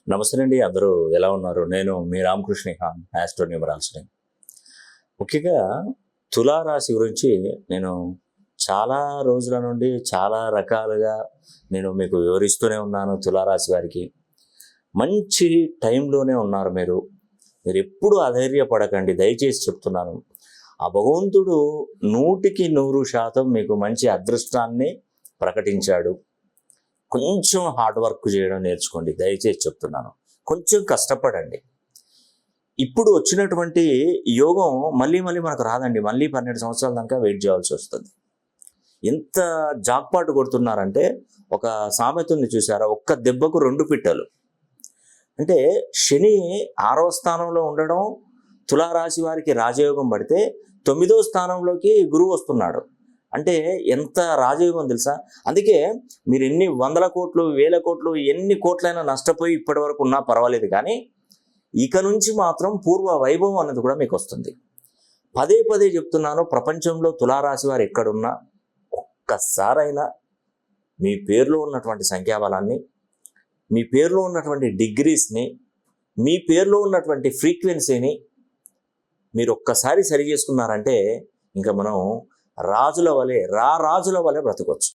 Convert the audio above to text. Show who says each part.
Speaker 1: నమస్తే అండి, అందరూ ఎలా ఉన్నారు? నేను మీ రామకృష్ణ ఖాన్, ఆస్ట్రో న్యూమరాలజీ. ముఖ్యంగా తులారాశి గురించి నేను చాలా రోజుల నుండి చాలా రకాలుగా నేను మీకు వివరిస్తూనే ఉన్నాను. తులారాశి వారికి మంచి టైంలోనే ఉన్నారు మీరు. మీరు ఎప్పుడు అధైర్యపడకండి, దయచేసి చెప్తున్నాను. ఆ భగవంతుడు 100% మీకు మంచి అదృష్టాన్ని ప్రకటించాడు. కొంచెం హార్డ్ వర్క్ చేయడం నేర్చుకోండి, దయచేసి చెప్తున్నాను. కొంచెం కష్టపడండి. ఇప్పుడు వచ్చినటువంటి యోగం మళ్ళీ మనకు రాదండి. మళ్ళీ 12 సంవత్సరాల దాకా వెయిట్ చేయాల్సి వస్తుంది. ఎంత జాక్పాటు కొడుతున్నారంటే, ఒక సామెత ఉంది చూసారా, ఒక్క దెబ్బకు 2 పిట్టలు. అంటే శని 6వ స్థానంలో ఉండడం, తులారాశి వారికి రాజయోగం పడితే 9వ స్థానంలోకి గురువు వస్తున్నాడు. అంటే ఎంత రాజయోగం తెలుసా? అందుకే మీరు ఎన్ని 100 కోట్లు 1000 కోట్లు ఎన్ని కోట్లైనా నష్టపోయి ఇప్పటి వరకు ఉన్నా పర్వాలేదు, కానీ ఇక నుంచి మాత్రం పూర్వ వైభవం అనేది కూడా మీకు వస్తుంది. పదే చెప్తున్నాను, ప్రపంచంలో తులారాశి వారు ఎక్కడున్నా ఒక్కసారైనా మీ పేరులో ఉన్నటువంటి సంఖ్యాబలాన్ని, మీ పేరులో ఉన్నటువంటి డిగ్రీస్ని, మీ పేరులో ఉన్నటువంటి ఫ్రీక్వెన్సీని మీరు ఒక్కసారి సరి చేసుకున్నారంటే ఇంకా మనం రాజుల వలె బ్రతకొచ్చు.